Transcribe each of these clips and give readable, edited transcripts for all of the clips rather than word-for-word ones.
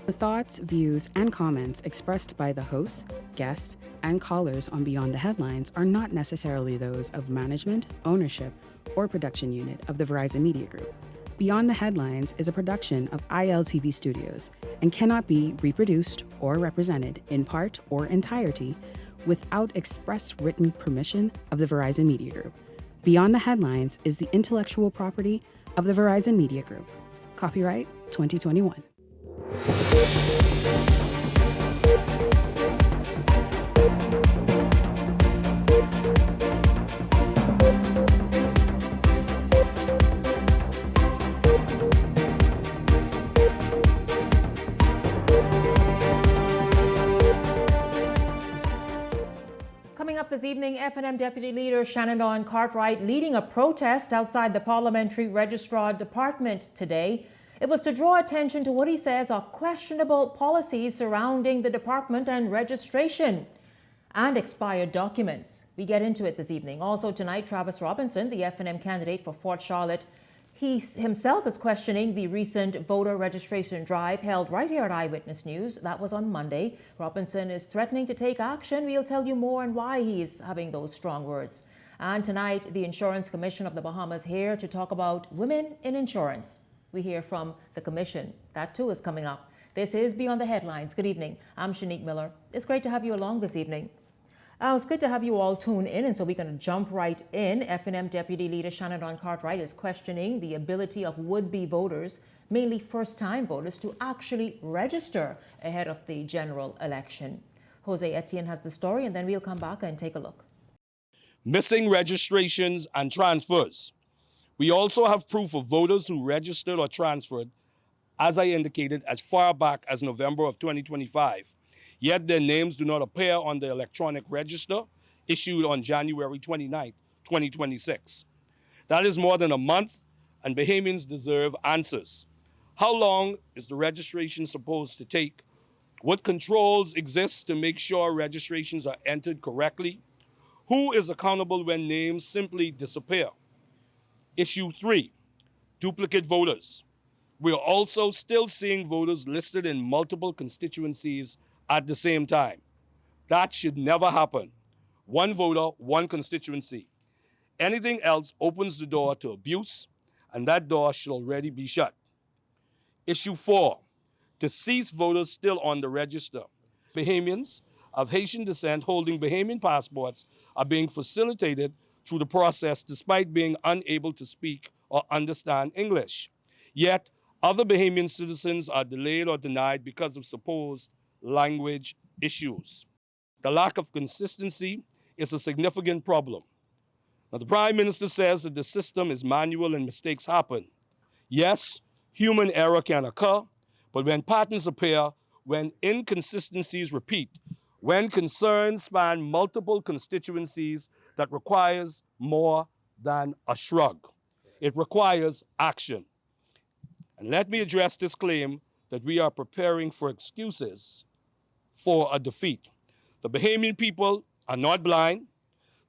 The thoughts, views, and comments expressed by the hosts, guests, and callers on Beyond the Headlines are not necessarily those of management, ownership, or production unit of the Verizon Media Group. Beyond the Headlines is a production of ILTV Studios and cannot be reproduced or represented in part or entirety without express written permission of the Verizon Media Group. Beyond the Headlines is the intellectual property of the Verizon Media Group. Copyright 2021. Coming up this evening, F&M Deputy Leader Shannon Cartwright leading a protest outside the Parliamentary Registrar Department today. It was to draw attention to what he says are questionable policies surrounding the department and registration and expired documents. We get into it this evening. Also tonight, Travis Robinson, the F&M candidate for Fort Charlotte, he himself is questioning the recent voter registration drive held right here at Eyewitness News. That was on Monday. Robinson is threatening to take action. We'll tell you more and why he is having those strong words. And tonight, the Insurance Commission of the Bahamas here to talk about women in insurance. We hear from the Commission. That too is coming up. This is Beyond the Headlines. Good evening. I'm Shanique Miller. It's great to have you along this evening. It's good to have you all tune in, and so we're going to jump right in. F&M Deputy Leader Shannon Cartwright is questioning the ability of would-be voters, mainly first-time voters, to actually register ahead of the general election. Jose Etienne has the story, and then we'll come back and take a look. Missing registrations and transfers. We also have proof of voters who registered or transferred, as I indicated, as far back as November of 2025. Yet their names do not appear on the electronic register issued on January 29, 2026. That is more than a month, and Bahamians deserve answers. How long is the registration supposed to take? What controls exist to make sure registrations are entered correctly? Who is accountable when names simply disappear? Issue 3, duplicate voters. We are also still seeing voters listed in multiple constituencies at the same time. That should never happen. One voter, one constituency. Anything else opens the door to abuse, and that door should already be shut. Issue 4, deceased voters still on the register. Bahamians of Haitian descent holding Bahamian passports are being facilitated through the process despite being unable to speak or understand English. Yet, other Bahamian citizens are delayed or denied because of supposed language issues. The lack of consistency is a significant problem. Now, the Prime Minister says that the system is manual and mistakes happen. Yes, human error can occur, but when patterns appear, when inconsistencies repeat, when concerns span multiple constituencies, that requires more than a shrug. It requires action. And let me address this claim that we are preparing for excuses for a defeat. The Bahamian people are not blind.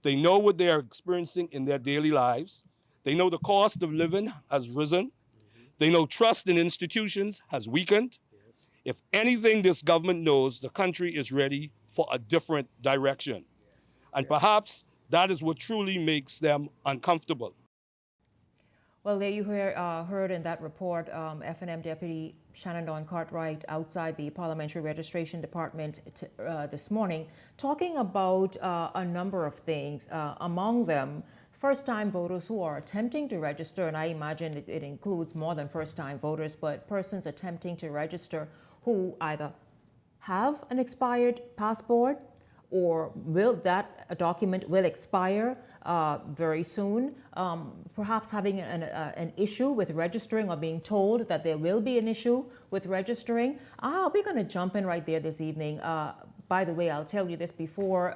They know what they are experiencing in their daily lives. They know the cost of living has risen. They know trust in institutions has weakened. If anything, this government knows the country is ready for a different direction. And perhaps that is what truly makes them uncomfortable. Well, there you heard in that report F&M Deputy Shannon Cartwright outside the Parliamentary Registration Department this morning, talking about a number of things, among them first-time voters who are attempting to register, and I imagine it includes more than first-time voters, but persons attempting to register who either have an expired passport or that document will expire very soon, perhaps having an issue with registering or being told that there will be an issue with registering. We're going to jump in right there this evening. By the way, I'll tell you this before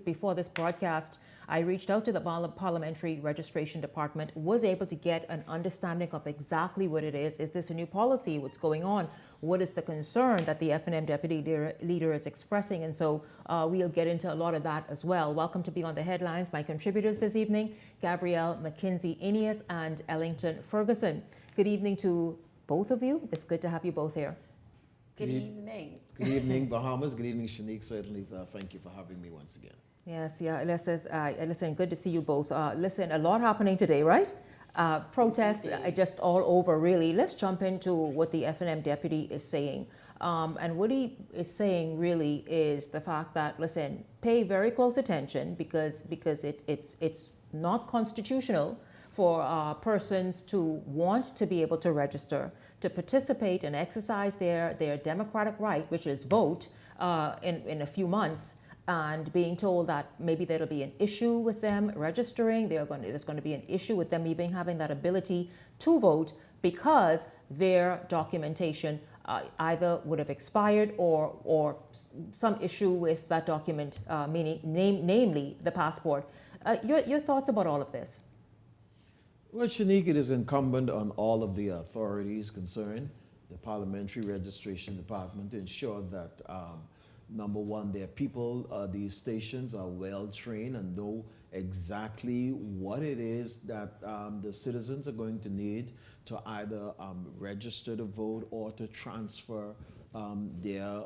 before this broadcast, I reached out to the Parliamentary Registration Department, was able to get an understanding of exactly what it is. Is this a new policy? What's going on? What is the concern that the F&M Deputy Leader is expressing? And so we'll get into a lot of that as well. Welcome to Beyond the Headlines. My contributors this evening, Gabrielle McKinsey-Inias and Ellington Ferguson. Good evening to both of you. It's good to have you both here. Good evening. Good evening, Bahamas. Good evening, Shanique. Certainly, thank you for having me once again. Yes, yeah, listen, good to see you both. Listen, a lot happening today, right? Protests just all over, really. Let's jump into what the F&M deputy is saying. And what he is saying really is the fact that, listen, pay very close attention because it's not constitutional for persons to want to be able to register, to participate and exercise their democratic right, which is vote, in a few months, and being told that maybe there'll be an issue with them registering, there's going to be an issue with them even having that ability to vote because their documentation either would have expired or some issue with that document, namely the passport. Your thoughts about all of this? Well, Shanique, it is incumbent on all of the authorities concerned, the Parliamentary Registration Department, to ensure that, number one, their people, these stations are well trained and know exactly what it is that the citizens are going to need to either register to vote or to transfer their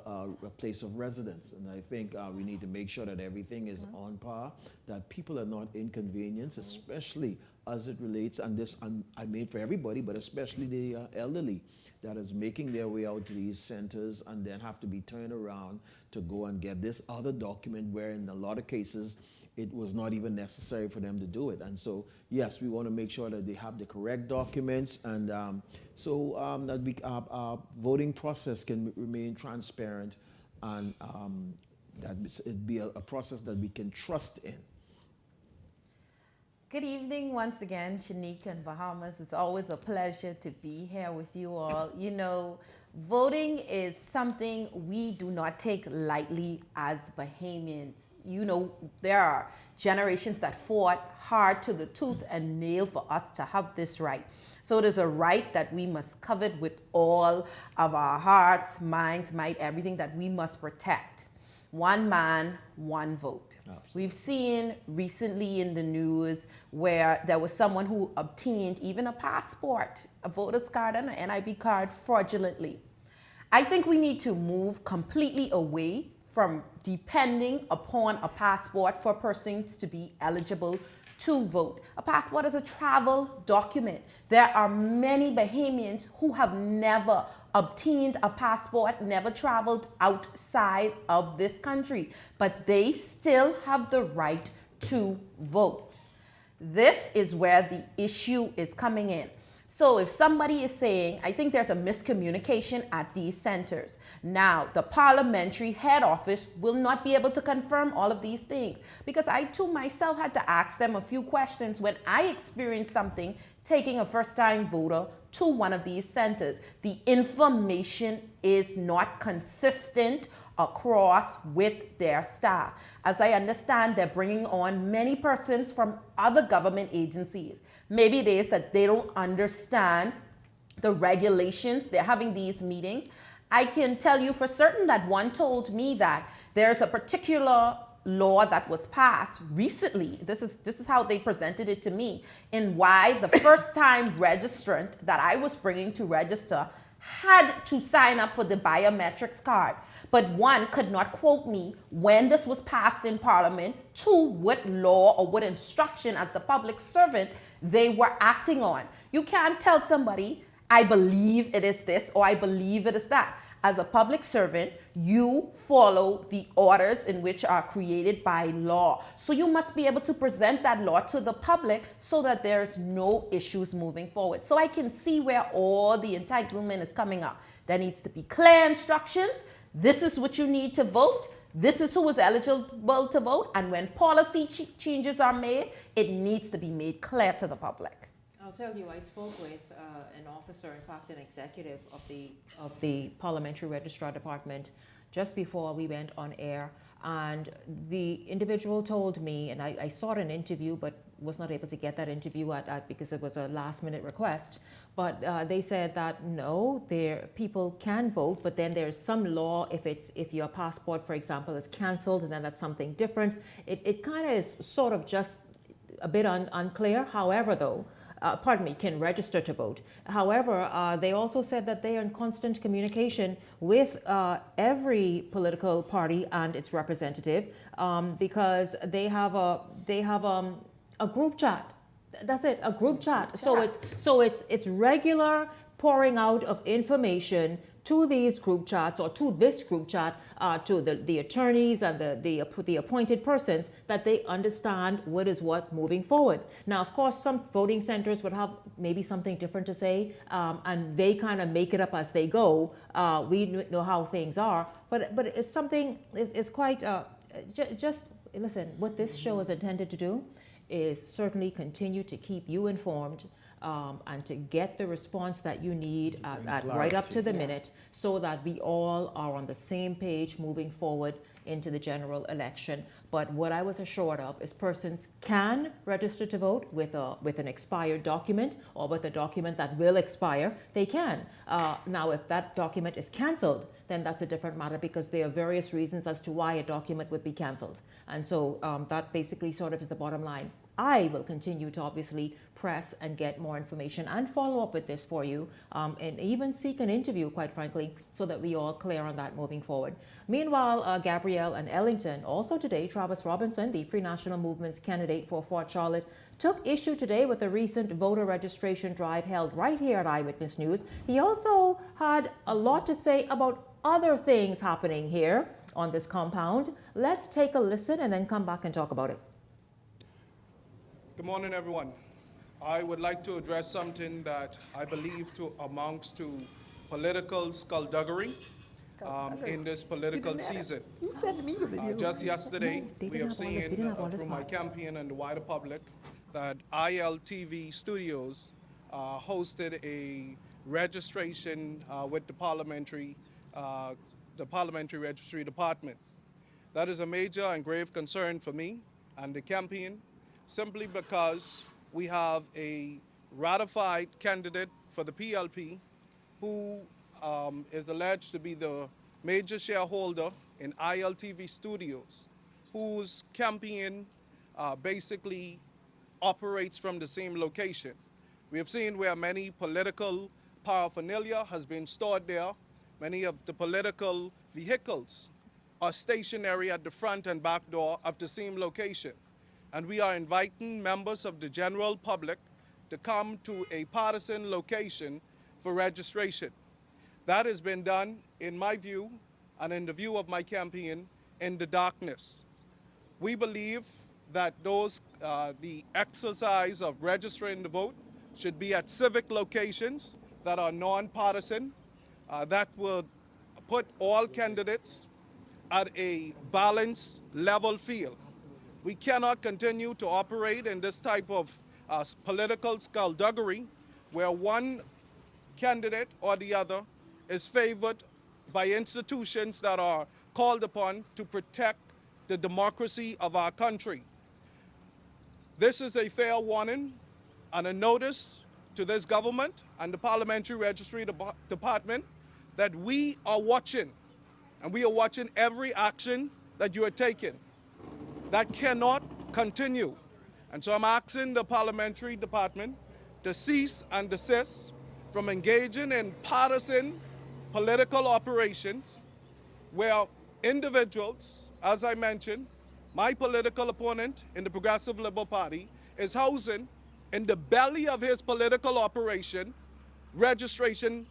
place of residence. And I think we need to make sure that everything is on par, that people are not inconvenienced, especially as it relates, and this I made for everybody, but especially the elderly that is making their way out to these centers and then have to be turned around to go and get this other document where in a lot of cases it was not even necessary for them to do it. And so, yes, we want to make sure that they have the correct documents and that our voting process can remain transparent and that it be a process that we can trust in. Good evening once again, Shanique and Bahamas. It's always a pleasure to be here with you all. You know, voting is something we do not take lightly as Bahamians. You know, there are generations that fought hard to the tooth and nail for us to have this right. So it is a right that we must covet with all of our hearts, minds, might, everything that we must protect. One man, one vote. Absolutely. We've seen recently in the news where there was someone who obtained even a passport, a voter's card, and an NIB card fraudulently. I think we need to move completely away from depending upon a passport for persons to be eligible to vote. A passport is a travel document. There are many Bahamians who have never obtained a passport, never traveled outside of this country, but they still have the right to vote. This is where the issue is coming in. So if somebody is saying, I think there's a miscommunication at these centers. Now, the parliamentary head office will not be able to confirm all of these things because I too myself had to ask them a few questions when I experienced something taking a first-time voter to one of these centers. The information is not consistent across with their staff. As I understand, they're bringing on many persons from other government agencies. Maybe it is that they don't understand the regulations. They're having these meetings. I can tell you for certain that one told me that there's a particular law that was passed recently. This is how they presented it to me, in why the first time registrant that I was bringing to register had to sign up for the biometrics card. But one could not quote me when this was passed in Parliament to what law or what instruction as the public servant they were acting on. You can't tell somebody, I believe it is this or I believe it is that. As a public servant, you follow the orders in which are created by law. So you must be able to present that law to the public so that there's no issues moving forward. So I can see where all the entitlement is coming up. There needs to be clear instructions. This is what you need to vote. This is who is eligible to vote. And when policy changes are made, it needs to be made clear to the public. I'll tell you, I spoke with an officer, in fact, an executive of the Parliamentary Registrar Department just before we went on air. And the individual told me, and I sought an interview, but was not able to get that interview because it was a last-minute request. But they said that no, people can vote, but then there's some law if your passport, for example, is canceled, and then that's something different. It kind of is sort of just a bit unclear. However, though, can register to vote. However, they also said that they are in constant communication with every political party and its representative because they have a group chat. That's it, a group chat. So it's regular pouring out of information to these group chats or to this group chat to the attorneys and the appointed persons that they understand what is what moving forward. Now, of course, some voting centers would have maybe something different to say and they kind of make it up as they go. We know how things are, but it's something, it's quite, just listen, what this show is intended to do is certainly continue to keep you informed and to get the response that you need right up to the minute so that we all are on the same page moving forward into the general election. But what I was assured of is persons can register to vote with an expired document or with a document that will expire. They can. Now, if that document is canceled, then that's a different matter because there are various reasons as to why a document would be canceled. And so that basically sort of is the bottom line. I will continue to obviously press and get more information and follow up with this for you and even seek an interview, quite frankly, so that we all clear on that moving forward. Meanwhile, Gabrielle and Ellington, also today, Travis Robinson, the Free National Movement's candidate for Fort Charlotte, took issue today with a recent voter registration drive held right here at Eyewitness News. He also had a lot to say about other things happening here on this compound. Let's take a listen and then come back and talk about it. Good morning, everyone. I would like to address something that I believe amounts to political skullduggery in this political season. You sent me the video. Just yesterday, No, we have seen through my campaign and the wider public that ILTV Studios hosted a registration with the Parliamentary Registry Department. That is a major and grave concern for me and the campaign, simply because we have a ratified candidate for the PLP who is alleged to be the major shareholder in ILTV Studios, whose campaign basically operates from the same location. We have seen where many political paraphernalia has been stored there. Many of the political vehicles are stationary at the front and back door of the same location. And we are inviting members of the general public to come to a partisan location for registration. That has been done, in my view, and in the view of my campaign, in the darkness. We believe that the exercise of registering to vote should be at civic locations that are non-partisan, that would put all candidates at a balanced, level field. We cannot continue to operate in this type of political skullduggery where one candidate or the other is favored by institutions that are called upon to protect the democracy of our country. This is a fair warning and a notice to this government and the Parliamentary Registry Department that we are watching, and we are watching every action that you are taking. That cannot continue. And so I'm asking the Parliamentary Department to cease and desist from engaging in partisan political operations where individuals, as I mentioned, my political opponent in the Progressive Liberal Party is housing in the belly of his political operation registration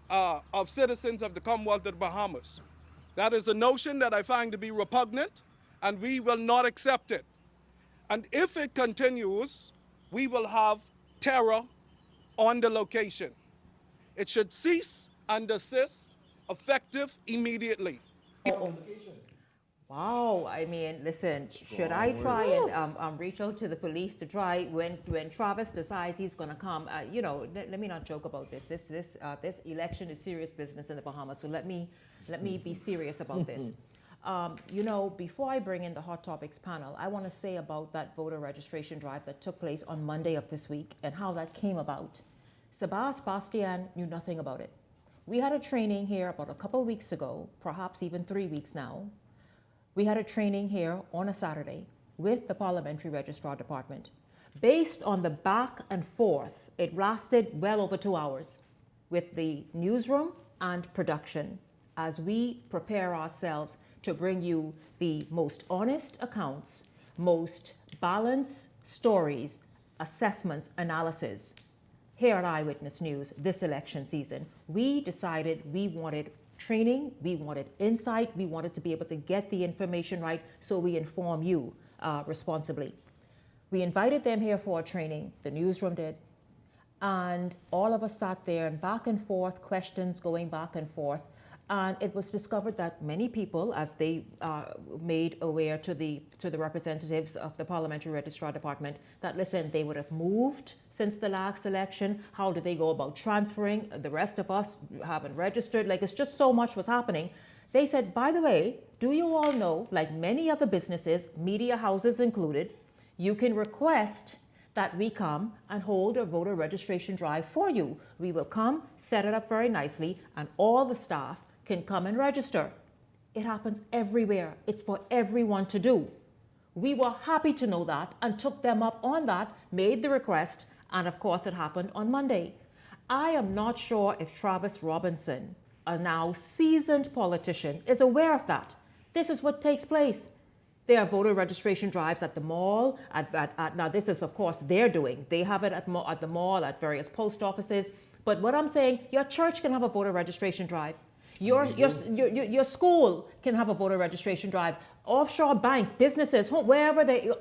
of citizens of the Commonwealth of the Bahamas. That is a notion that I find to be repugnant, and we will not accept it. And if it continues, we will have terror on the location. It should cease and desist, effective immediately. Wow, I mean, listen, should I try and reach out to the police to try when Travis decides he's going to come? Let me not joke about this. This election is serious business in the Bahamas. So let me be serious about this. Before I bring in the Hot Topics panel, I want to say about that voter registration drive that took place on Monday of this week and how that came about. Sebastian knew nothing about it. We had a training here about a couple of weeks ago, perhaps even 3 weeks now. We had a training here on a Saturday with the Parliamentary Registrar Department. Based on the back and forth, it lasted well over 2 hours with the newsroom and production as we prepare ourselves to bring you the most honest accounts, most balanced stories, assessments, analysis. Here at Eyewitness News this election season, we decided we wanted training, we wanted insight, we wanted to be able to get the information right so we inform you responsibly. We invited them here for a training, the newsroom did, and all of us sat there and back and forth, questions going back and forth. And it was discovered that many people, as they made aware to the representatives of the Parliamentary Registrar Department, that listen, they would have moved since the last election. How did they go about transferring? The rest of us haven't registered. Like, it's just so much was happening. They said, by the way, do you all know, like many other businesses, media houses included, you can request that we come and hold a voter registration drive for you. We will come, set it up very nicely, and all the staff can come and register. It happens everywhere. It's for everyone to do. We were happy to know that and took them up on that, made the request, and of course it happened on Monday. I am not sure if Travis Robinson, a now seasoned politician, is aware of that. This is what takes place. There are voter registration drives at the mall. Now this is, of course, they're doing. They have it at the mall, at various post offices. But what I'm saying, your church can have a voter registration drive. Your school can have a voter registration drive. Offshore banks, businesses, wherever they,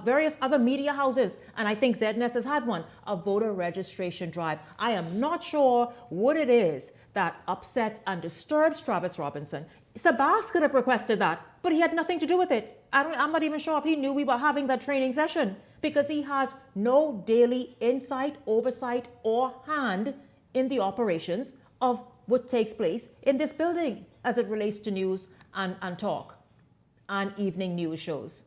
various other media houses, and I think ZNS has had one, a voter registration drive. I am not sure what it is that upsets and disturbs Travis Robinson. Sabas could have requested that, but he had nothing to do with it. I'm not even sure if he knew we were having that training session because he has no daily insight, oversight, or hand in the operations of what takes place in this building as it relates to news and talk and evening news shows.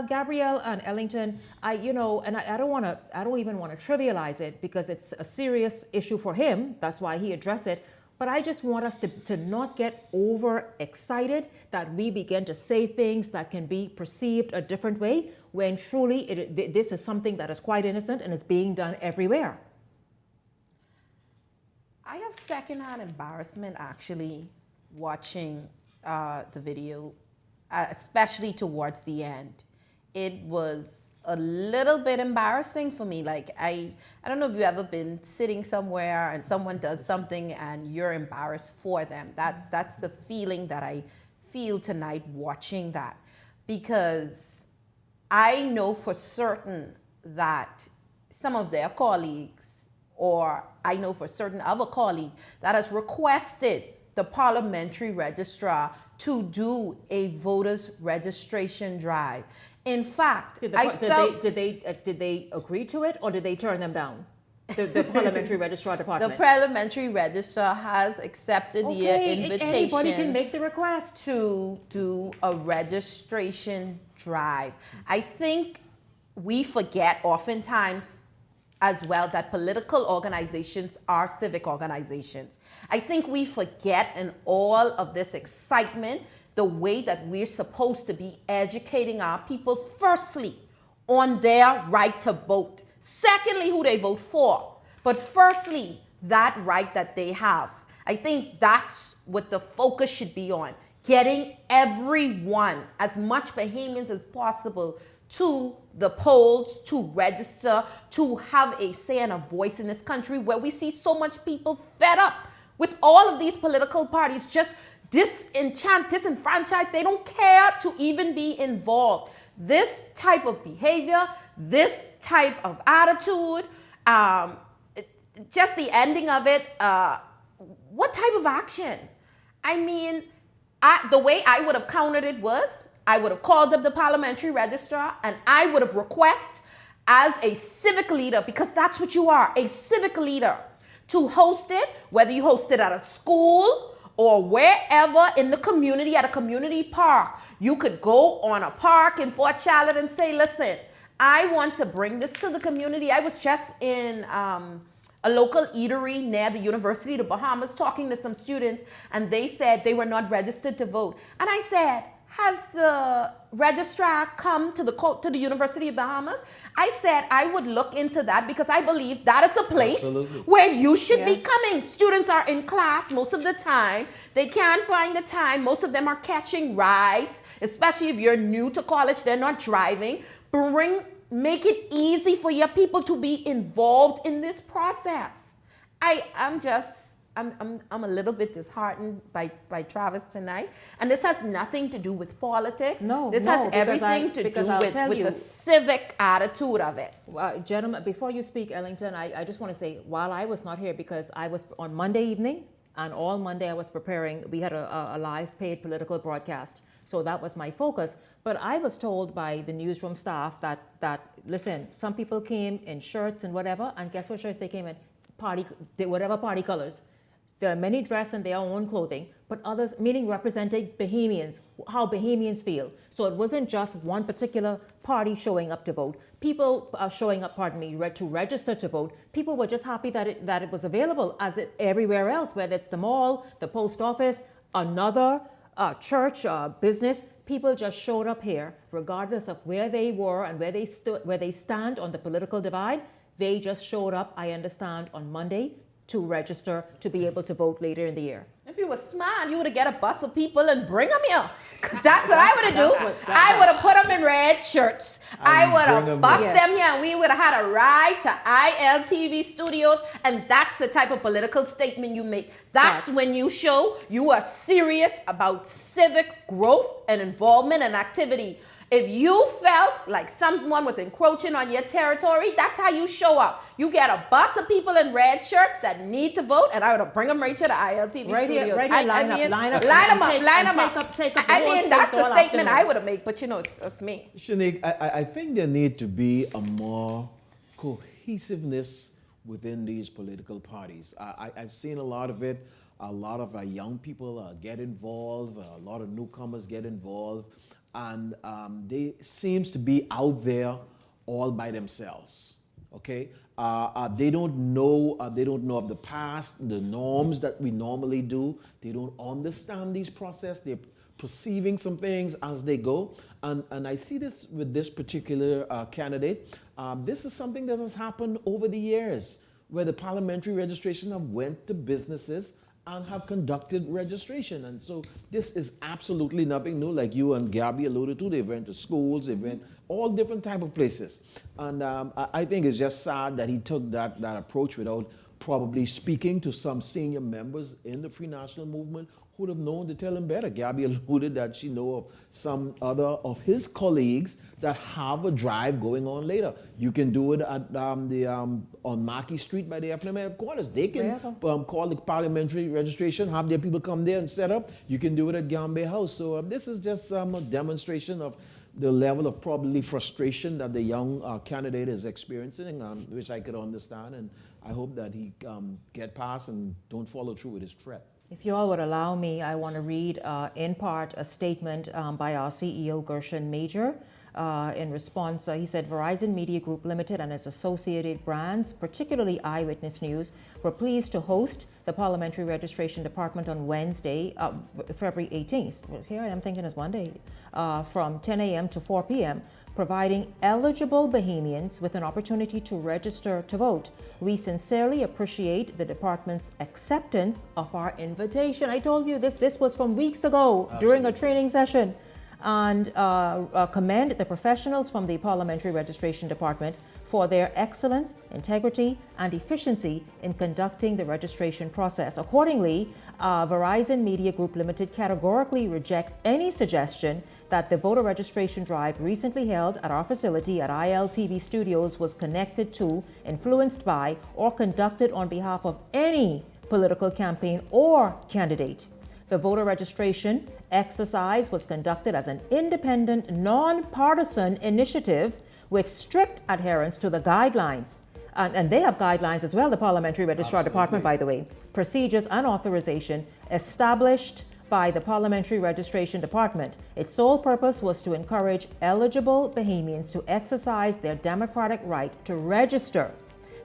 Gabrielle and Ellington, I don't even want to trivialize it because it's a serious issue for him. That's why he addressed it. But I just want us to not get overexcited that we begin to say things that can be perceived a different way when truly this is something that is quite innocent and is being done everywhere. I have secondhand embarrassment actually watching the video, especially towards the end. It was a little bit embarrassing for me. Like, I don't know if you've ever been sitting somewhere and someone does something and you're embarrassed for them. That's the feeling that I feel tonight watching that, because I know for certain that some of their colleagues, or I know for certain of a colleague that has requested the parliamentary registrar to do a voters registration drive. In fact, did they agree to it, or did they turn them down? The parliamentary registrar department. The parliamentary registrar has accepted the invitation. Anybody can make the request to do a registration drive. I think we forget oftentimes as well that political organizations are civic organizations. I think we forget in all of this excitement the way that we're supposed to be educating our people, firstly, on their right to vote. Secondly, who they vote for. But firstly, that right that they have. I think that's what the focus should be on. Getting everyone, as much Bahamians as possible, to the polls, to register, to have a say and a voice in this country where we see so much people fed up with all of these political parties just disenfranchised. They don't care to even be involved. This type of behavior, this type of attitude, just the ending of it, what type of action? I mean, the way I would have countered it was, I would have called up the parliamentary registrar and I would have requested as a civic leader, because that's what you are, a civic leader, to host it, whether you host it at a school or wherever in the community, at a community park. You could go on a park in Fort Charlotte and say, listen, I want to bring this to the community. I was just in a local eatery near the University of the Bahamas talking to some students, and they said they were not registered to vote. And I said, has the registrar come to the University of Bahamas? I said I would look into that because I believe that is a place Absolutely. where you should be Yes. coming. Students are in class most of the time. They can't find the time. Most of them are catching rides, especially if you're new to college, they're not driving. Make it easy for your people to be involved in this process. I'm a little bit disheartened by Travis tonight, and this has nothing to do with politics. This has everything to do with the civic attitude of it. Gentlemen, before you speak, Ellington, I just want to say, while I was not here because I was on Monday evening, and all Monday I was preparing, we had a live paid political broadcast, so that was my focus. But I was told by the newsroom staff that listen, some people came in shirts and whatever, and guess what shirts they came in? Whatever party colors. There are many dressed in their own clothing, but others, meaning representing Bahamians, how Bahamians feel. So it wasn't just one particular party showing up to vote. People showing up, to register to vote. People were just happy that it was available, as it everywhere else, whether it's the mall, the post office, another church, business. People just showed up here, regardless of where they were and where they stand on the political divide. They just showed up, I understand, on Monday to register to be able to vote later in the year. If you were smart, you would have get a bus of people and bring them here. Because that's what I would have do. I would have put them in red shirts. I would have bussed them here, and we would have had a ride to ILTV studios. And that's the type of political statement you make. That's when you show you are serious about civic growth and involvement and activity. If you felt like someone was encroaching on your territory, that's how you show up. You get a bus of people in red shirts that need to vote, and I would bring them right to the ILTV studios. Line them up. I mean, that's the statement I would have made, but it's me. Shanique, I think there need to be a more cohesiveness within these political parties. I've seen a lot of it. A lot of our young people get involved. A lot of newcomers get involved. And they seems to be out there all by themselves. Okay, they don't know. They don't know of the past, the norms that we normally do. They don't understand these process. They're perceiving some things as they go. And I see this with this particular candidate. This is something that has happened over the years, where the parliamentary registration have went to businesses and have conducted registration. And so this is absolutely nothing new, like you and Gabby alluded to. They went to schools, they went all different type of places. And I think it's just sad that he took that approach without probably speaking to some senior members in the Free National Movement who would have known to tell him better. Gabby alluded that she know of some other of his colleagues that have a drive going on later. You can do it at on Mackey Street by the FNM headquarters. They can call the parliamentary registration, have their people come there and set up. You can do it at Gambia House. So this is just a demonstration of the level of probably frustration that the young candidate is experiencing, which I could understand. And I hope that he get past and don't follow through with his threat. If you all would allow me, I want to read in part a statement by our CEO, Gershon Major. In response, he said, Verizon Media Group Limited and its associated brands, particularly Eyewitness News, were pleased to host the Parliamentary Registration Department on Wednesday, February 18th. Well, here I am thinking it's Monday, from 10 a.m. to 4 p.m., providing eligible Bahamians with an opportunity to register to vote. We sincerely appreciate the department's acceptance of our invitation. I told you this was from weeks ago. Absolutely. During a training session. And commend the professionals from the Parliamentary Registration Department for their excellence, integrity, and efficiency in conducting the registration process. Accordingly, Verizon Media Group Limited categorically rejects any suggestion that the voter registration drive recently held at our facility at ILTV Studios was connected to, influenced by, or conducted on behalf of any political campaign or candidate. The voter registration exercise was conducted as an independent, non-partisan initiative with strict adherence to the guidelines. And they have guidelines as well, the Parliamentary Registrar Department, by the way. Procedures and authorization established by the Parliamentary Registration Department. Its sole purpose was to encourage eligible Bahamians to exercise their democratic right to register.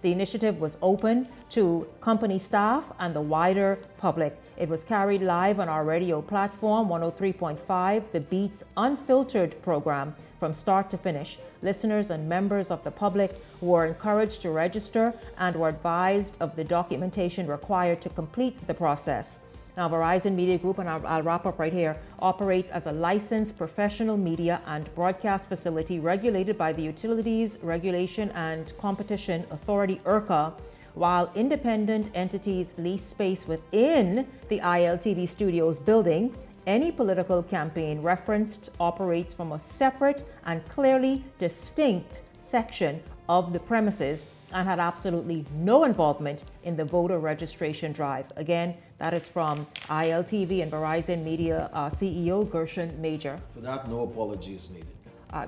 The initiative was open to company staff and the wider public. It was carried live on our radio platform, 103.5, The Beat's unfiltered program from start to finish. Listeners and members of the public were encouraged to register and were advised of the documentation required to complete the process. Now, Verizon Media Group, and I'll wrap up right here, operates as a licensed professional media and broadcast facility regulated by the Utilities Regulation and Competition Authority, IRCA, while independent entities lease space within the ILTV studios building. Any political campaign referenced operates from a separate and clearly distinct section of the premises and had absolutely no involvement in the voter registration drive. Again, that is from ILTV and Verizon Media CEO Gershon Major. For that, no apologies needed.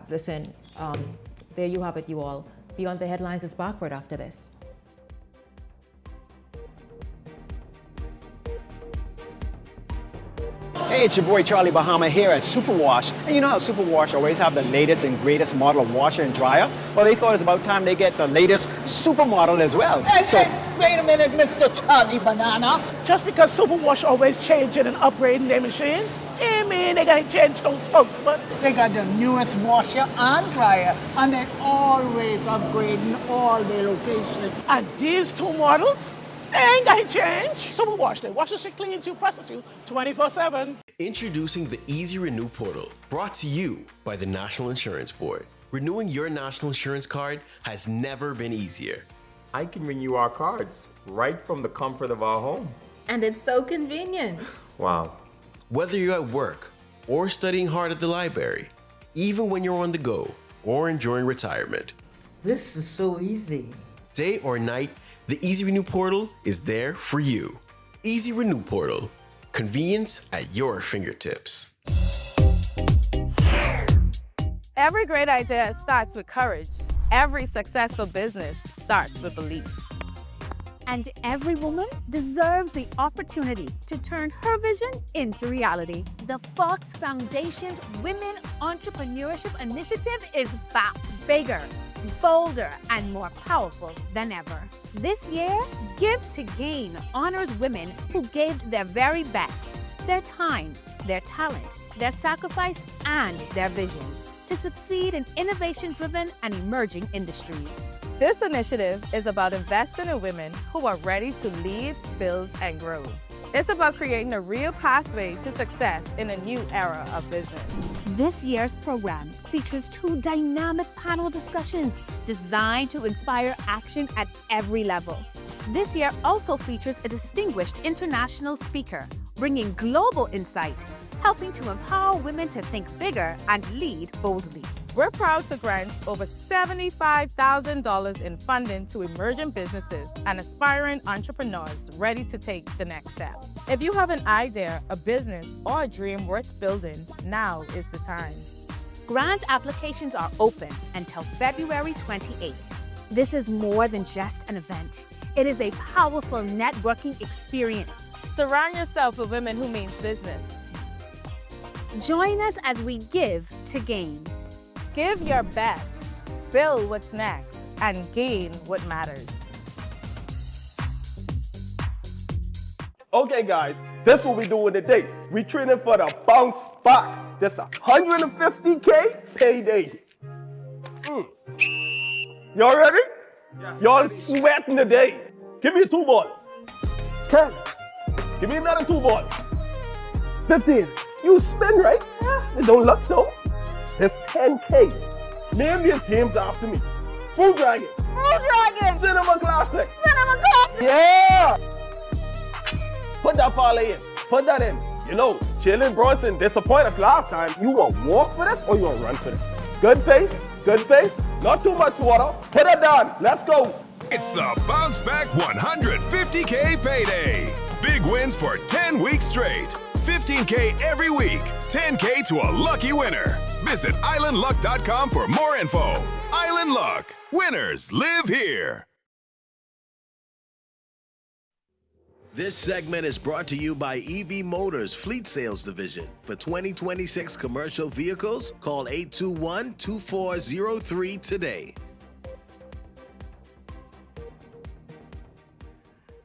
Listen, there you have it, you all. Beyond the Headlines is back right after this. Hey, it's your boy Charlie Bahama here at Superwash. And you know how Superwash always have the latest and greatest model of washer and dryer? Well, they thought it was about time they get the latest supermodel as well. Hey, wait a minute, Mr. Charlie Banana. Just because Superwash always changing and upgrading their machines, I mean they gotta change those spokesmen. They got the newest washer and dryer, and they're always upgrading all their locations. And these two models, they ain't gonna change. Superwash, they washes you, cleans you, presses you 24/7. Introducing the Easy Renew portal, brought to you by the National Insurance Board. Renewing your national insurance card has never been easier. I can renew our cards right from the comfort of our home. And it's so convenient. Wow. Whether you're at work or studying hard at the library, even when you're on the go or enjoying retirement. This is so easy. Day or night, the Easy Renew portal is there for you. Easy Renew portal. Convenience at your fingertips. Every great idea starts with courage. Every successful business starts with belief. And every woman deserves the opportunity to turn her vision into reality. The Fox Foundation Women Entrepreneurship Initiative is back, bigger, bolder, and more powerful than ever. This year, Give to Gain honors women who gave their very best, their time, their talent, their sacrifice, and their vision to succeed in innovation-driven and emerging industries. This initiative is about investing in women who are ready to lead, build, and grow. It's about creating a real pathway to success in a new era of business. This year's program features 2 dynamic panel discussions designed to inspire action at every level. This year also features a distinguished international speaker, bringing global insight, helping to empower women to think bigger and lead boldly. We're proud to grant over $75,000 in funding to emerging businesses and aspiring entrepreneurs ready to take the next step. If you have an idea, a business, or a dream worth building, now is the time. Grant applications are open until February 28th. This is more than just an event. It is a powerful networking experience. Surround yourself with women who mean business. Join us as we give to gain. Give your best, build what's next, and gain what matters. Okay guys, this is what we doing today. We training for the bounce back. This $150K payday. Y'all ready? Yes. Y'all sweating today. Give me a 2 ball. 10. Give me another 2 ball. 15. You spin, right? It don't look so. It's 10K. Name these games after me. Fruit Dragon. Fruit Dragon. Cinema Classic. Cinema Classic. Yeah. Put that parlay in. Put that in. You know, Jalen Brunson disappointed us last time. You want to walk for this or you want to run for this? Good pace. Good pace. Not too much water. Put it down. Let's go. It's the Bounce Back 150K payday. Big wins for 10 weeks straight. 15K every week. 10K to a lucky winner. Visit islandluck.com for more info. Island Luck. Winners live here. This segment is brought to you by EV Motors Fleet Sales Division. For 2026 commercial vehicles, call 821-2403 today.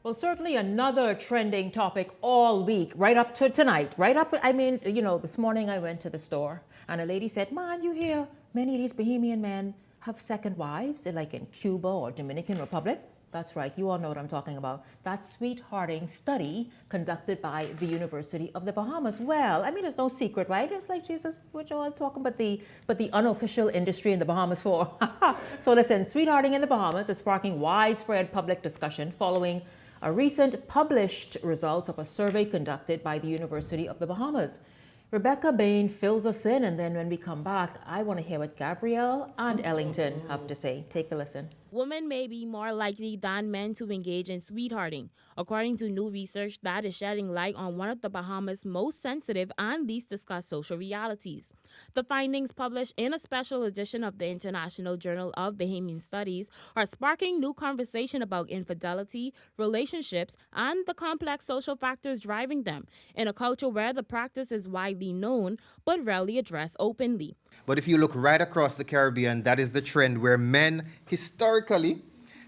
Well, certainly another trending topic all week, right up to tonight. This morning I went to the store and a lady said, "Man, you hear many of these Bahamian men have second wives, like in Cuba or Dominican Republic?" That's right, you all know what I'm talking about. That sweethearting study conducted by the University of the Bahamas. Well, there's no secret, right? It's like, Jesus, what you all talking about the unofficial industry in the Bahamas for? So listen, sweethearting in the Bahamas is sparking widespread public discussion following a recent published results of a survey conducted by the University of the Bahamas. Rebecca Bain fills us in, and then when we come back, I want to hear what Gabrielle and Ellington have to say. Take a listen. Women may be more likely than men to engage in sweethearting, according to new research that is shedding light on one of the Bahamas' most sensitive and least discussed social realities. The findings, published in a special edition of the International Journal of Bahamian Studies, are sparking new conversation about infidelity, relationships, and the complex social factors driving them, in a culture where the practice is widely known but rarely addressed openly. But if you look right across the Caribbean, that is the trend where men historically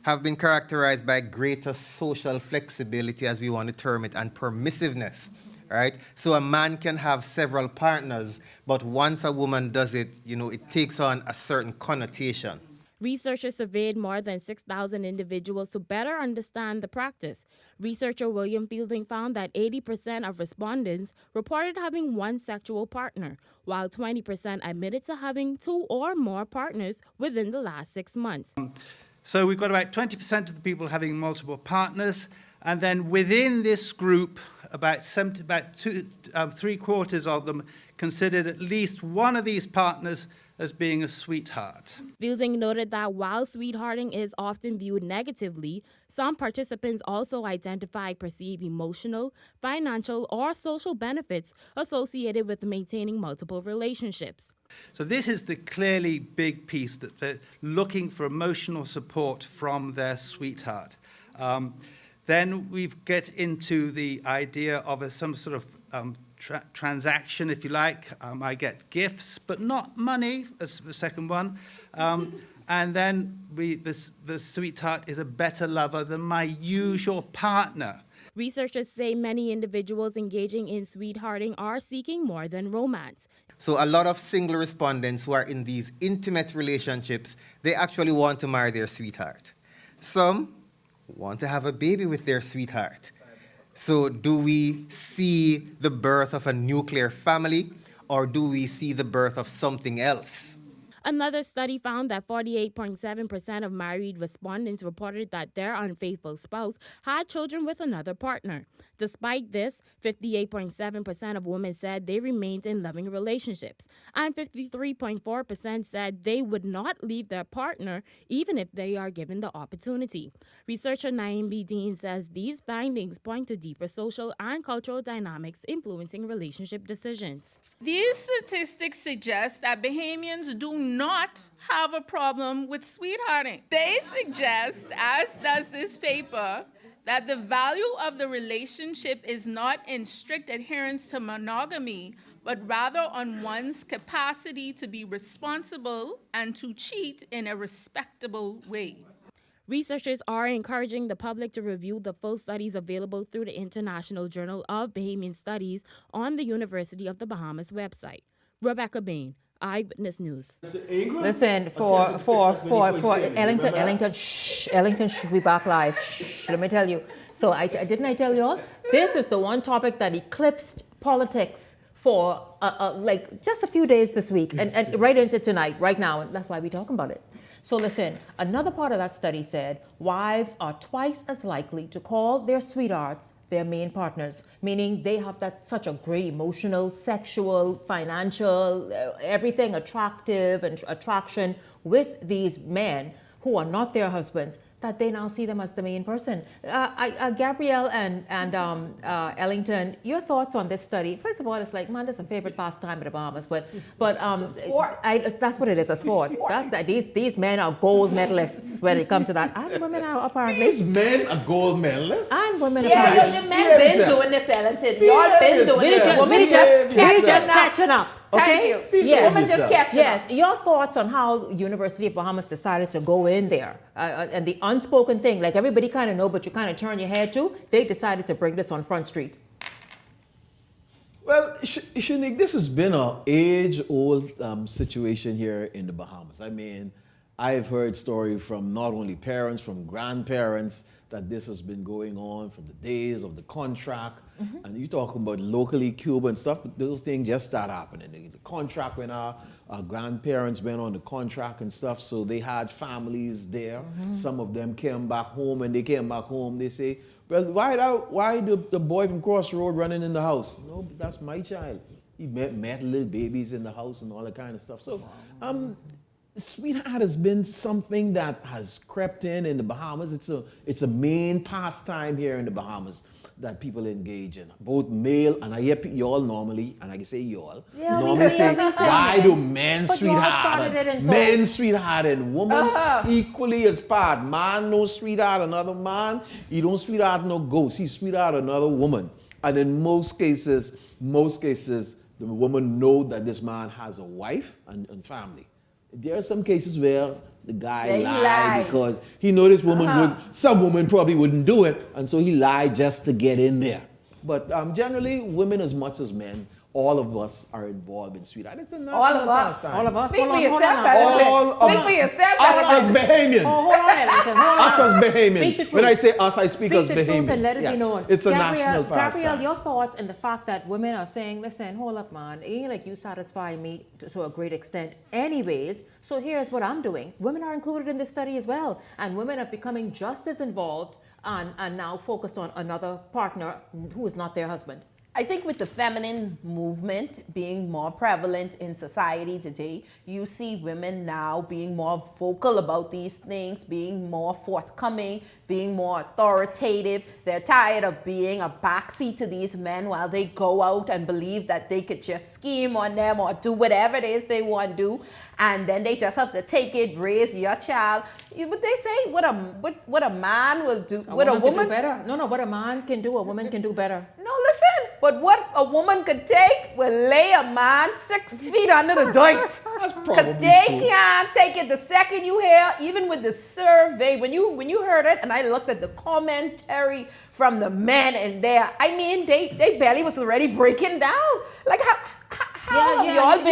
have been characterized by greater social flexibility, as we want to term it, and permissiveness, right? So a man can have several partners, but once a woman does it, it takes on a certain connotation. Researchers surveyed more than 6,000 individuals to better understand the practice. Researcher William Fielding found that 80% of respondents reported having one sexual partner, while 20% admitted to having two or more partners within the last 6 months. So we've got about 20% of the people having multiple partners, and then within this group, about three-quarters of them considered at least one of these partners as being a sweetheart. Fielding noted that while sweethearting is often viewed negatively, some participants also identify perceived emotional, financial, or social benefits associated with maintaining multiple relationships. So this is the clearly big piece, that they're looking for emotional support from their sweetheart. Then we get into the idea of some sort of transaction, if you like. I get gifts, but not money, as the second one. And then the sweetheart is a better lover than my usual partner. Researchers say many individuals engaging in sweethearting are seeking more than romance. So a lot of single respondents who are in these intimate relationships, they actually want to marry their sweetheart. Some want to have a baby with their sweetheart. So do we see the birth of a nuclear family, or do we see the birth of something else? Another study found that 48.7% of married respondents reported that their unfaithful spouse had children with another partner. Despite this, 58.7% of women said they remained in loving relationships, and 53.4% said they would not leave their partner even if they are given the opportunity. Researcher Naeem B. Dean says these findings point to deeper social and cultural dynamics influencing relationship decisions. These statistics suggest that Bahamians do not have a problem with sweethearting. They suggest, as does this paper, that the value of the relationship is not in strict adherence to monogamy, but rather on one's capacity to be responsible and to cheat in a respectable way. Researchers are encouraging the public to review the full studies available through the International Journal of Bahamian Studies on the University of the Bahamas website. Rebecca Bain, Eyewitness News. Listen, for Ellington, should be back live. Let me tell you. So didn't I tell you all? This is the one topic that eclipsed politics for like just a few days this week and right into tonight, right now. And that's why we're talking about it. So listen, another part of that study said wives are twice as likely to call their sweethearts their main partners, meaning they have such a great emotional, sexual, financial, everything attractive and attraction with these men who are not their husbands, that they now see them as the main person. Gabrielle and Ellington, your thoughts on this study? First of all, it's like, man, that's a favorite pastime in the Bahamas, but that's what it is, a sport. These men are gold medalists when it comes to that, and women are apparently. These men are gold medalists, and women apparently. Yeah, the men been doing this, Ellington. Y'all been doing it. We're just catching up. Okay? Thank you. The woman just catching Yes. up. Your thoughts on how University of Bahamas decided to go in there and the unspoken thing, like everybody kind of know, but you kind of turn your head to, they decided to bring this on Front Street. Well, Shanique, this has been an age-old situation here in the Bahamas. I mean, I've heard stories from not only parents, from grandparents, that this has been going on from the days of the contract. And you talking about locally Cuban stuff, but those things just start happening. The contract, when our grandparents went on the contract and stuff, so they had families there. Some of them came back home, and they came back home, they say, well, why the boy from Crossroad running in the house? No, that's my child. He met little babies in the house and all that kind of stuff. So, sweetheart has been something that has crept in the Bahamas. It's a main pastime here in the Bahamas that people engage in, both male, and I hear y'all normally, and I can say y'all, normally say, why do men sweetheart and women equally as part? Man no sweetheart another man, he don't sweetheart no ghost, he sweetheart another woman. And in most cases, the woman know that this man has a wife and family. There are some cases where the guy lied because he knew this woman some woman probably wouldn't do it, and so he lied just to get in there. But generally, women as much as men, all of us are involved in sweetheart. It's a All of us. All of us. Speak for yourself, Ellington. Speak for yourself, Us as Bahamians. Hold on, Ellington. Us as Bahamians. Speak the truth. When I say us, I speak as Speak the truth Bahamians. and let it Yes. be known. It's a Gabrielle, national pastime. Gabrielle, your thoughts and the fact that women are saying, listen, hold up, man. It ain't like you satisfy me to a great extent anyways. So here's what I'm doing. Women are included in this study as well. And women are becoming just as involved and now focused on another partner who is not their husband. I think with the feminine movement being more prevalent in society today, you see women now being more vocal about these things, being more forthcoming, being more authoritative. They're tired of being a backseat to these men while they go out and believe that they could just scheme on them or do whatever it is they want to do. And then they just have to take it, raise your child. But they say what a man will do, what a woman... do better. No, what a man can do, a woman can do better. No, listen. But what a woman could take will lay a man 6 feet under the dirt. Because they can't take it. The second you hear, even with the survey, when you heard it, and I looked at the commentary from the men in there, I mean, they barely was already breaking down. Like how have y'all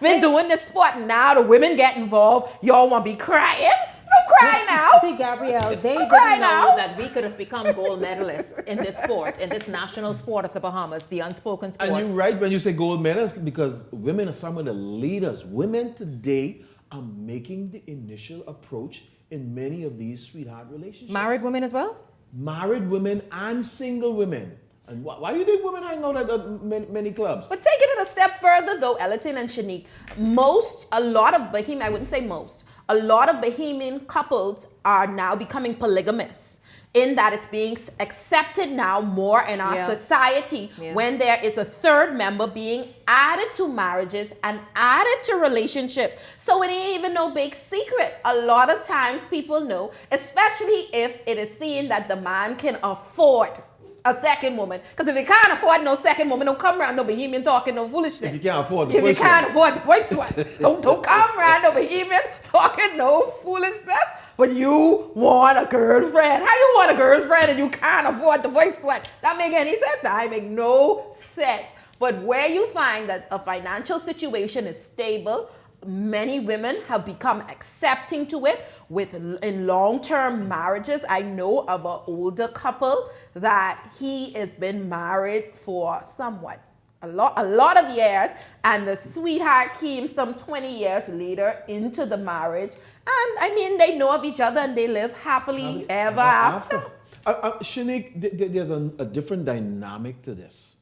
been doing this sport? Now the women get involved. Y'all want to be crying? Don't cry now. See, Gabrielle, they didn't know that we could have become gold medalists in this sport, in this national sport of the Bahamas, the unspoken sport. And you're right when you say gold medalists, because women are some of the leaders. Women today are making the initial approach in many of these sweetheart relationships. Married women as well? Married women and single women. And why do you think women hang out at many clubs? But taking it a step further, though, Ellington and Shanique, a lot of Bahamian, I wouldn't say most, a lot of Bahamian couples are now becoming polygamous, in that it's being accepted now more in our society when there is a third member being added to marriages and added to relationships. So it ain't even no big secret. A lot of times people know, especially if it is seen that the man can afford a second woman. Because if you can't afford no second woman, don't come around no Bahamian talking no foolishness. If you can't afford the If you first can't one. afford the first one, don't come around no Bahamian talking no foolishness. But you want a girlfriend. How you want a girlfriend and you can't afford the first one? That make any sense? That make no sense. But where you find that a financial situation is stable, many women have become accepting to it in long-term marriages. I know of an older couple that he has been married for a lot of years, and the sweetheart came some 20 years later into the marriage, and I mean they know of each other and they live happily ever after. Shanique, there's a different dynamic to this.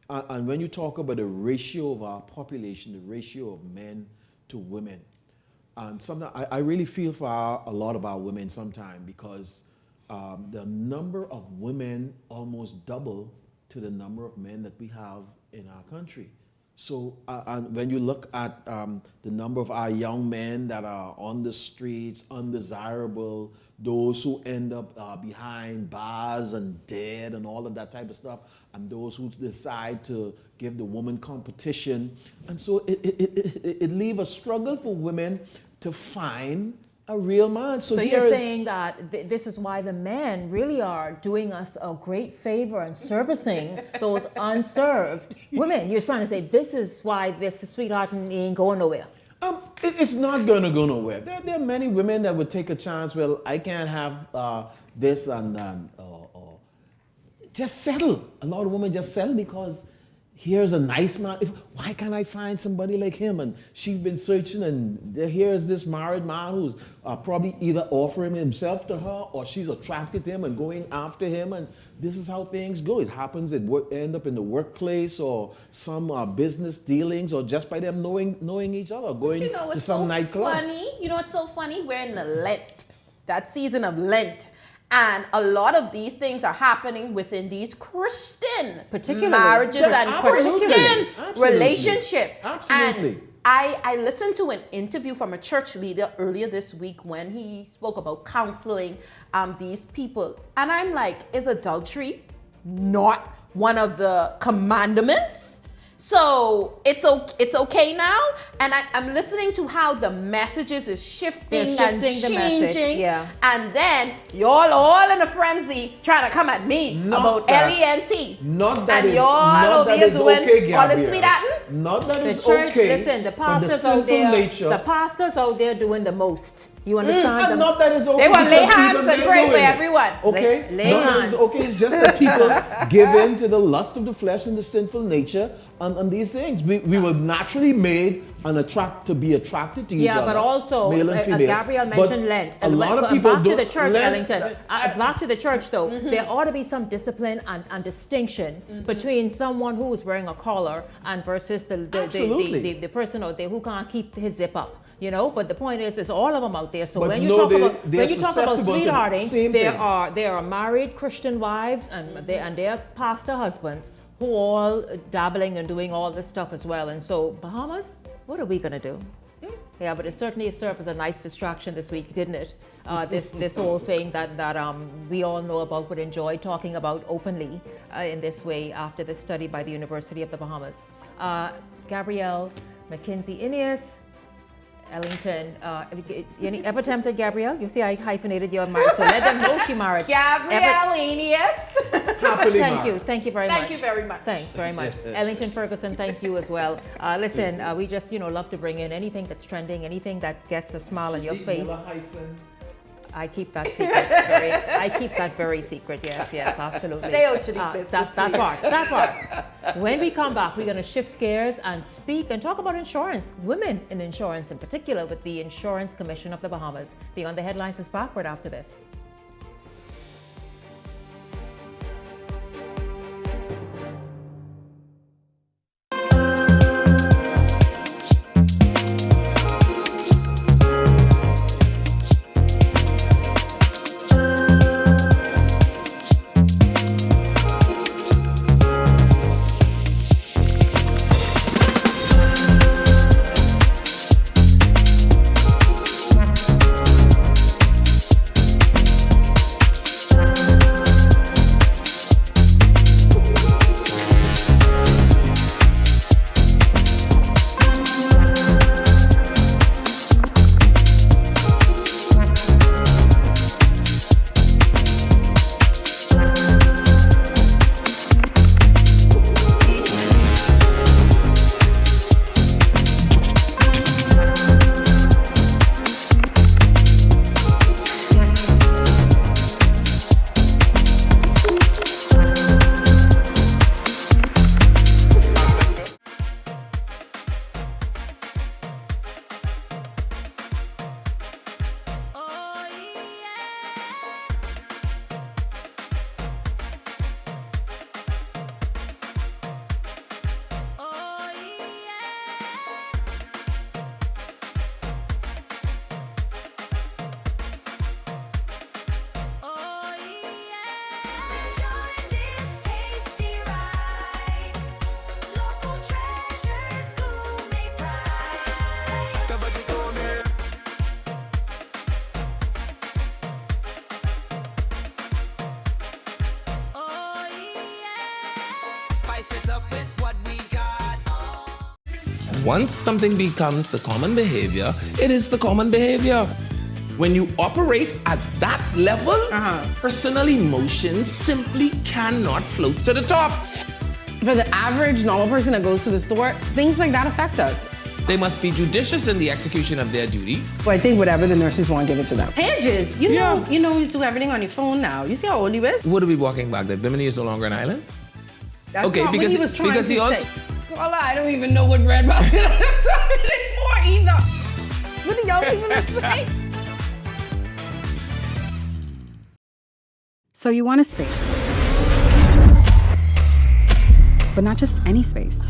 And when you talk about the ratio of our population, the ratio of men to women, and sometimes I really feel for a lot of our women sometimes, because the number of women almost double to the number of men that we have in our country. So and when you look at the number of our young men that are on the streets, undesirable, those who end up behind bars and dead and all of that type of stuff, and those who decide to give the woman competition. And so it leaves a struggle for women to find a real man. So you're saying that this is why the men really are doing us a great favor and servicing those unserved women. You're trying to say this is why this sweetheart ain't going nowhere. It's not going to go nowhere. There are many women that would take a chance. Well, I can't have this and just settle. A lot of women just settle because here's a nice man. Why can't I find somebody like him? And she's been searching, and here's this married man who's probably either offering himself to her or she's attracted to him and going after him. And this is how things go. It happens at work, end up in the workplace or some business dealings, or just by them knowing each other, going to some nightclubs. Funny? You know what's so funny? We're in the Lent, that season of Lent. And a lot of these things are happening within these Christian marriages and Christian relationships. Absolutely. And I listened to an interview from a church leader earlier this week when he spoke about counseling these people. And I'm like, is adultery not one of the commandments? So it's okay now, and I'm listening to how the messages is shifting and changing, and then y'all all in a frenzy trying to come at me about LENT, not that and y'all over here doing all the sweet acting. Not that it's church, okay. Listen, the pastors out there, the pastors out there doing the most. You understand? Not that it's okay. They want to lay hands and pray for everyone. Okay, lay hands. It's okay. It's just that people give in to the lust of the flesh and the sinful nature. And these things, we were naturally made and to be attracted to each other. Yeah, but also, male and female. Gabrielle mentioned Lent. A lot of people back don't. To the church, Lent, Ellington. Back to the church, though. There ought to be some discipline and distinction between someone who is wearing a collar and versus the person out there who can't keep his zip up. You know, but the point is, it's all of them out there. So when you talk about sweethearting, there are married Christian wives and their pastor husbands who all dabbling and doing all this stuff as well. And so Bahamas, what are we gonna do? Yeah, but it certainly served as a nice distraction this week, didn't it? This whole thing that we all know about, would enjoy talking about openly in this way after this study by the University of the Bahamas. Gabrielle, Mackenzie Ineas, Ellington, ever tempted Gabrielle? You see, I hyphenated your marriage, so let them know she married. Gabrielle Ineas. Happily married. Thank you very much. Thank you very much. Thanks very much. Ellington Ferguson, thank you as well. Listen, we just love to bring in anything that's trending, anything that gets a smile on your face. I keep that secret. I keep that very secret. Yes, absolutely. Stay out to the business. That part. When we come back, we're going to shift gears and speak and talk about insurance, women in insurance in particular, with the Insurance Commission of the Bahamas. Beyond the Headlines is back right after this. Once something becomes the common behavior, it is the common behavior. When you operate at that level, personal emotions simply cannot float to the top. For the average normal person that goes to the store, things like that affect us. They must be judicious in the execution of their duty. Well, I think whatever the nurses want, give it to them. Pages, you know, you used to do everything on your phone now. You see how old he is? Would we be walking back that Bimini is no longer an island? That's okay, not because what he was trying to he also say. Carla, I don't even know what Red Basket is anymore either. What do y'all even say? So you want a space. But not just any space.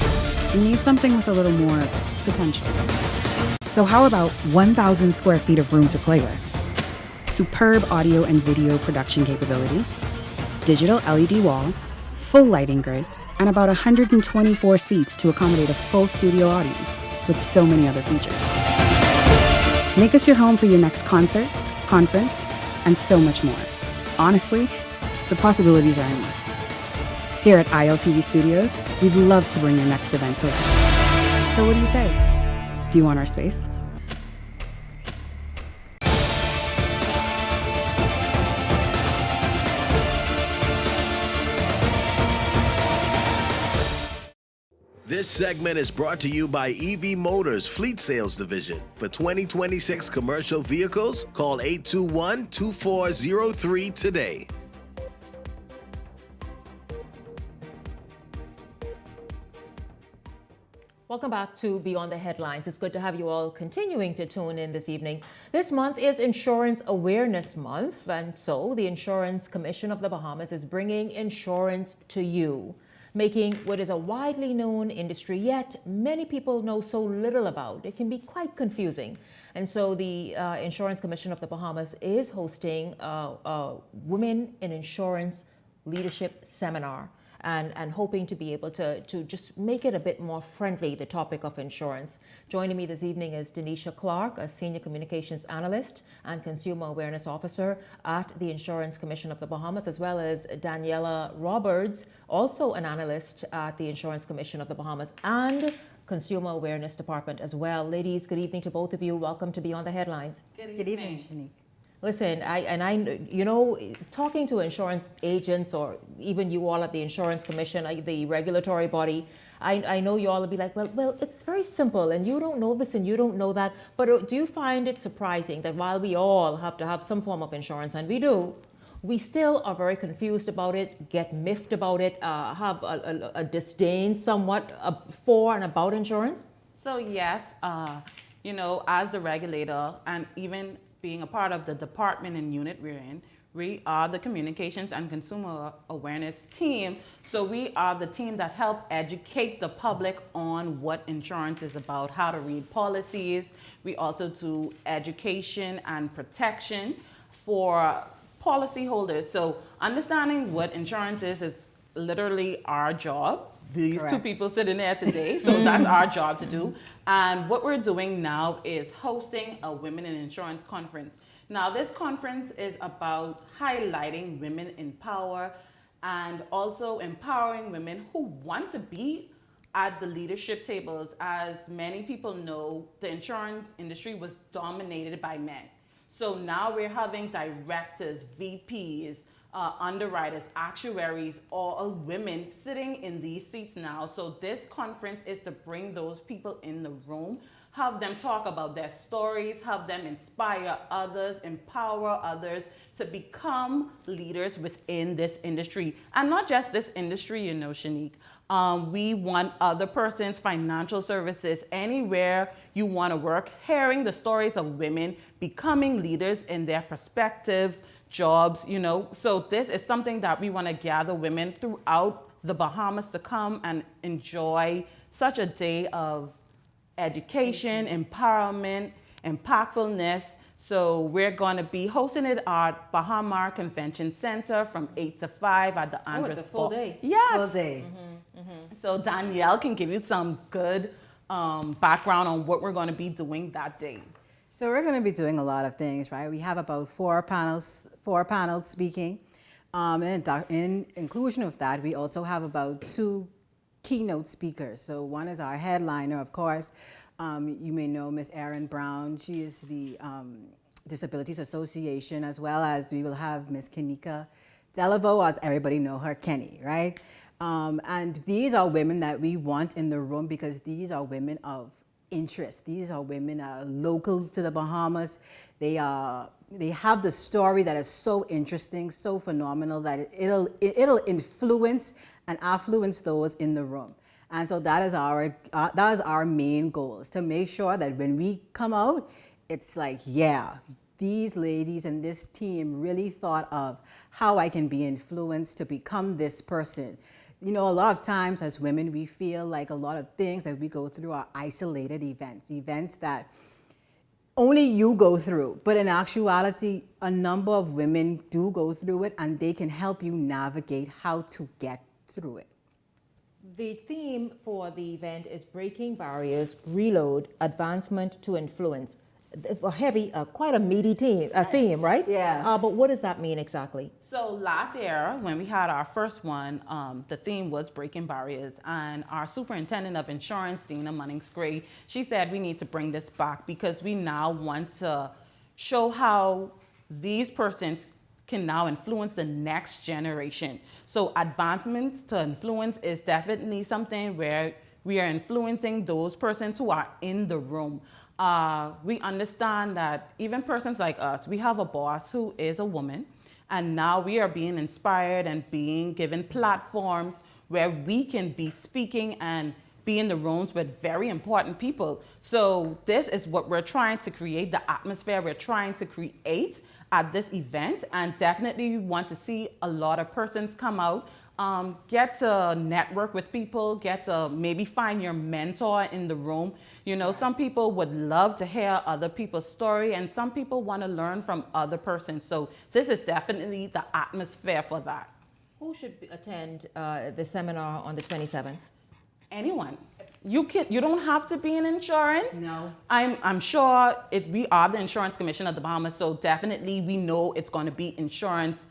You need something with a little more potential. So how about 1,000 square feet of room to play with? Superb audio and video production capability, digital LED wall, full lighting grid, and about 124 seats to accommodate a full studio audience, with so many other features. Make us your home for your next concert, conference, and so much more. Honestly, the possibilities are endless. Here at ILTV Studios, we'd love to bring your next event to life. So what do you say? Do you want our space? This segment is brought to you by EV Motors Fleet Sales Division. For 2026 commercial vehicles, call 821-2403 today. Welcome back to Beyond the Headlines. It's good to have you all continuing to tune in this evening. This month is Insurance Awareness Month, and so the Insurance Commission of the Bahamas is bringing insurance to you, making what is a widely known industry, yet many people know so little about. It can be quite confusing. And so the Insurance Commission of the Bahamas is hosting a Women in Insurance Leadership Seminar, and hoping to be able to just make it a bit more friendly, the topic of insurance. Joining me this evening is Denisha Clark, a Senior Communications Analyst and Consumer Awareness Officer at the Insurance Commission of the Bahamas, as well as Daniela Roberts, also an analyst at the Insurance Commission of the Bahamas and Consumer Awareness Department as well. Ladies, good evening to both of you. Welcome to Beyond the Headlines. Good evening, Shanique. Listen, talking to insurance agents or even you all at the Insurance Commission, the regulatory body, I know you all will be like, well, it's very simple and you don't know this and you don't know that. But do you find it surprising that while we all have to have some form of insurance, and we do, we still are very confused about it, get miffed about it, have a disdain somewhat for and about insurance? So yes, as the regulator and even being a part of the department and unit we're in, we are the communications and consumer awareness team. So we are the team that help educate the public on what insurance is about, how to read policies. We also do education and protection for policyholders. So understanding what insurance is literally our job. These two people sitting there today, so that's our job to do. And what we're doing now is hosting a Women in Insurance conference. Now, this conference is about highlighting women in power and also empowering women who want to be at the leadership tables. As many people know, the insurance industry was dominated by men. So now we're having directors, VPs, underwriters, actuaries, all women sitting in these seats now. So this conference is to bring those people in the room, have them talk about their stories, have them inspire others, empower others to become leaders within this industry. And not just this industry, Shanique. We want other persons, financial services, anywhere you want to work, hearing the stories of women becoming leaders in their prospective jobs, So this is something that we want to gather women throughout the Bahamas to come and enjoy such a day of education, empowerment, impactfulness. So we're going to be hosting it at Bahamar Convention Center from 8 to 5 at the Andres. It's a full day. Yes. Full day. So Danielle can give you some good background on what we're going to be doing that day. So we're going to be doing a lot of things, right? We have about four panels speaking. In inclusion of that, we also have about two keynote speakers. So one is our headliner, of course. You may know Miss Erin Brown. She is the Disabilities Association, as well as we will have Miss Kenika Delaveau, as everybody know her, Kenny, right? And these are women that we want in the room because these are women of interest. These are women local to the Bahamas. They have the story that is so interesting, so phenomenal that it'll influence and affluence those in the room. And so that is our main goal, is to make sure that when we come out, it's like, yeah, these ladies and this team really thought of how I can be influenced to become this person. You know, a lot of times as women, we feel like a lot of things that we go through are isolated events that only you go through. But in actuality, a number of women do go through it, and they can help you navigate how to get through it. The theme for the event is Breaking Barriers, Reload, Advancement to Influence. A heavy, quite a meaty theme, right? Yeah. But what does that mean exactly? So last year, when we had our first one, the theme was Breaking Barriers, and our superintendent of insurance, Dina Munnings-Gray, she said we need to bring this back because we now want to show how these persons can now influence the next generation. So advancement to influence is definitely something where we are influencing those persons who are in the room. We understand that even persons like us, we have a boss who is a woman, and now we are being inspired and being given platforms where we can be speaking and be in the rooms with very important people. So this is what we're trying to create, the atmosphere we're trying to create at this event, and definitely we want to see a lot of persons come out, get to network with people, get to maybe find your mentor in the room. You know, some people would love to hear other people's story, and some people want to learn from other persons. So this is definitely the atmosphere for that. Who should attend the seminar on the 27th? Anyone. You don't have to be in insurance. No. I'm sure we are the Insurance Commission of the Bahamas, so definitely we know it's going to be insurance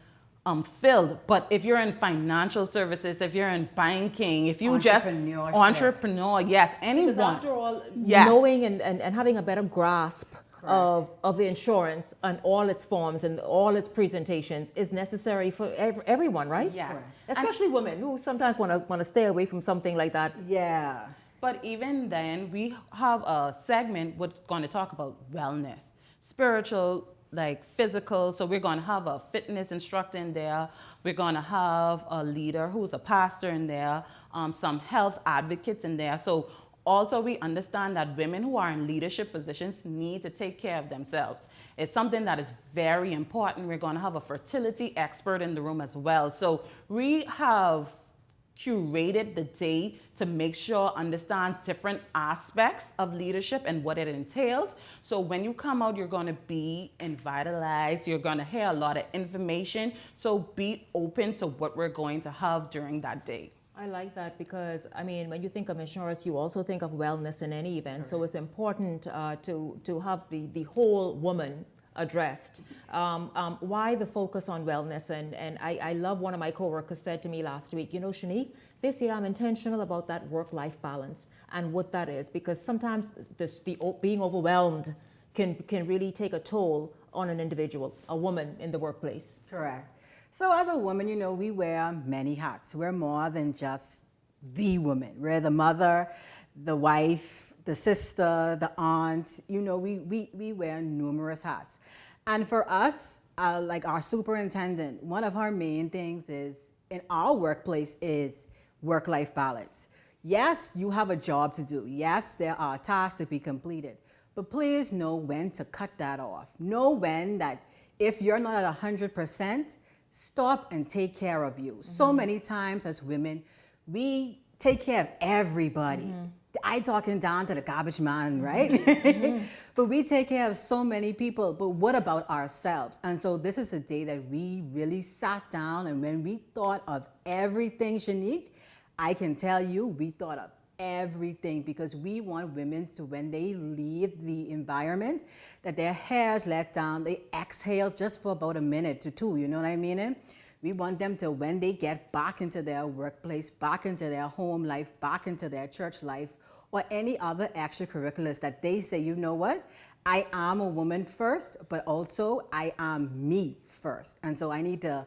filled. But if you're in financial services, if you're in banking, if you just entrepreneur, yes, anyone. Because after all, yes. knowing and having a better grasp of the insurance and all its forms and all its presentations is necessary for everyone, right? Yeah. Especially women who sometimes want to stay away from something like that. Yeah. But even then, we have a segment that's going to talk about wellness, spiritual, like physical. So we're going to have a fitness instructor in there. We're going to have a leader who's a pastor in there, some health advocates in there. So also we understand that women who are in leadership positions need to take care of themselves. It's something that is very important. We're going to have a fertility expert in the room as well. So we have curated the day to make sure understand different aspects of leadership and what it entails. So when you come out, you're going to be vitalized. You're going to hear a lot of information. So be open to what we're going to have during that day. I like that because, I mean, when you think of insurance, you also think of wellness in any event. So it's important to have the whole woman addressed. Why the focus on wellness? And I love one of my coworkers said to me last week, you know, Shanique, this year I'm intentional about that work-life balance and what that is, because sometimes being overwhelmed can really take a toll on an individual, a woman in the workplace. Correct. So as a woman, you know, we wear many hats. We're more than just the woman. We're the mother, the wife, the sister, the aunt. You know, we wear numerous hats. And for us, like our superintendent, one of our main things is in our workplace is work-life balance. Yes, you have a job to do. Yes, there are tasks to be completed. But please know when to cut that off. Know when that if you're not at 100%, stop and take care of you. Mm-hmm. So many times as women, we take care of everybody. Mm-hmm. I talking down to the garbage man, right? Mm-hmm. But we take care of so many people, but what about ourselves? And so this is a day that we really sat down, and when we thought of everything, Shanique, I can tell you we thought of everything, because we want women to, when they leave the environment, that their hair's let down, they exhale just for about a minute to two, you know what I mean? We want them to, when they get back into their workplace, back into their home life, back into their church life, or any other extracurriculars, that they say, you know what? I am a woman first, but also I am me first. And so I need to,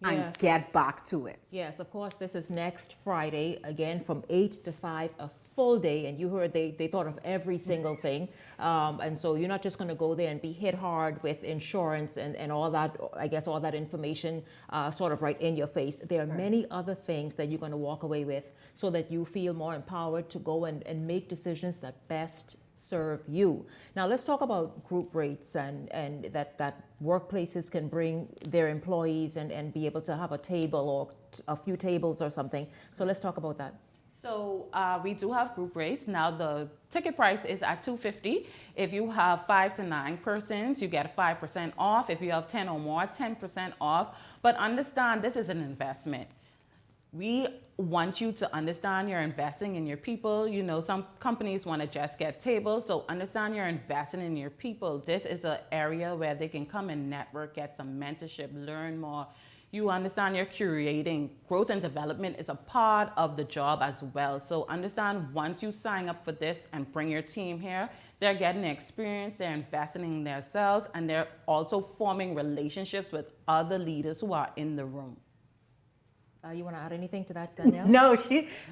and get back to it. Yes, of course, this is next Friday, again, from 8 to 5, a full day. And you heard they thought of every single thing. And so you're not just going to go there and be hit hard with insurance and all that, I guess, all that information sort of right in your face. There are many other things that you're going to walk away with so that you feel more empowered to go and make decisions that best serve you. Now let's talk about group rates and that workplaces can bring their employees and be able to have a table or a few tables or something. So let's talk about that. So we do have group rates. Now the ticket price is at $250. If you have 5 to 9 persons, you get 5% off. If you have 10 or more, 10% off. But understand, this is an investment. We want you to understand you're investing in your people. You know, some companies want to just get tables, so understand you're investing in your people. This is an area where they can come and network, get some mentorship, learn more. You understand you're curating. Growth and development is a part of the job as well. So understand, once you sign up for this and bring your team here, they're getting experience, they're investing in themselves, and they're also forming relationships with other leaders who are in the room. You want to add anything to that, Danielle? No,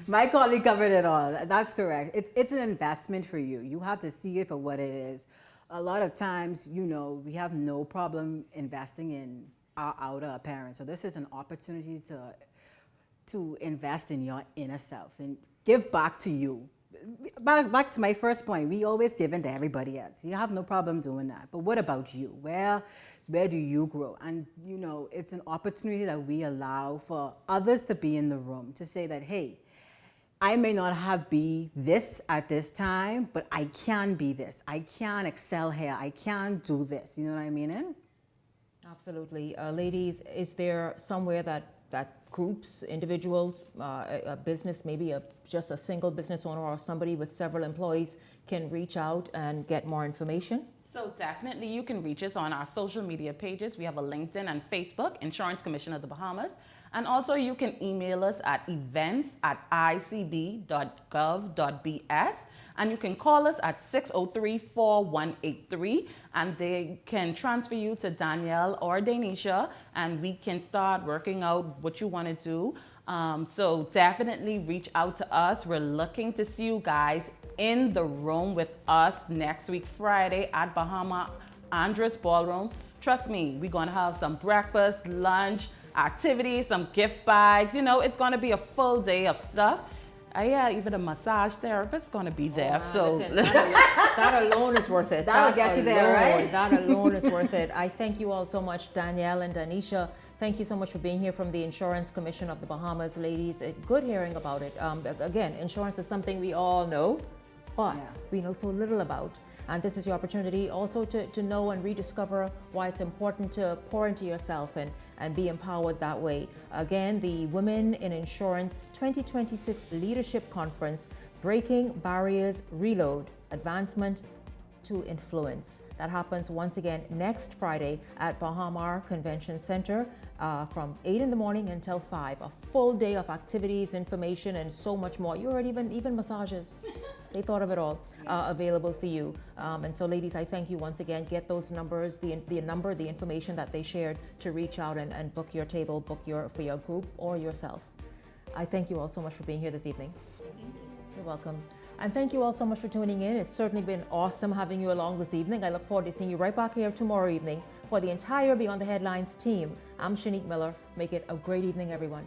my colleague covered it all. That's correct. It's an investment for you. You have to see it for what it is. A lot of times, you know, we have no problem investing in our outer appearance. So this is an opportunity to invest in your inner self and give back to you. Back to my first point, we always give in to everybody else. You have no problem doing that. But what about you? Where do you grow? And, you know, it's an opportunity that we allow for others to be in the room, to say that, hey, I may not be this at this time, but I can be this. I can excel here. I can do this. You know what I mean? Absolutely. Ladies, is there somewhere that groups, individuals, a business, maybe just a single business owner or somebody with several employees can reach out and get more information? So definitely you can reach us on our social media pages. We have a LinkedIn and Facebook, Insurance Commission of the Bahamas. And also you can email us at events@icb.gov.bs. And you can call us at 603-4183. And they can transfer you to Danielle or Danisha. And we can start working out what you want to do. So definitely reach out to us. We're looking to see you guys in the room with us next week, Friday at Bahama Andres Ballroom. Trust me, we're going to have some breakfast, lunch, activities, some gift bags. You know, it's going to be a full day of stuff. Yeah, even a massage therapist is going to be there. Listen, that alone is worth it. That'll get you there, right? That alone is worth it. I thank you all so much, Danielle and Danisha. Thank you so much for being here from the Insurance Commission of the Bahamas, ladies. Good hearing about it. Again, insurance is something we all know, but we know so little about. And this is your opportunity also to know and rediscover why it's important to pour into yourself and be empowered that way. Again, the Women in Insurance 2026 Leadership Conference, Breaking Barriers, Reload, Advancement to Influence. That happens once again next Friday at Bahamar Convention Center from 8 in the morning until 5. A full day of activities, information, and so much more. You heard even massages. They thought of it all available for you. And so, ladies, I thank you once again. Get those numbers, the information that they shared to reach out and book your table, for your group or yourself. I thank you all so much for being here this evening. You're welcome. And thank you all so much for tuning in. It's certainly been awesome having you along this evening. I look forward to seeing you right back here tomorrow evening. For the entire Beyond the Headlines team, I'm Shanique Miller. Make it a great evening, everyone.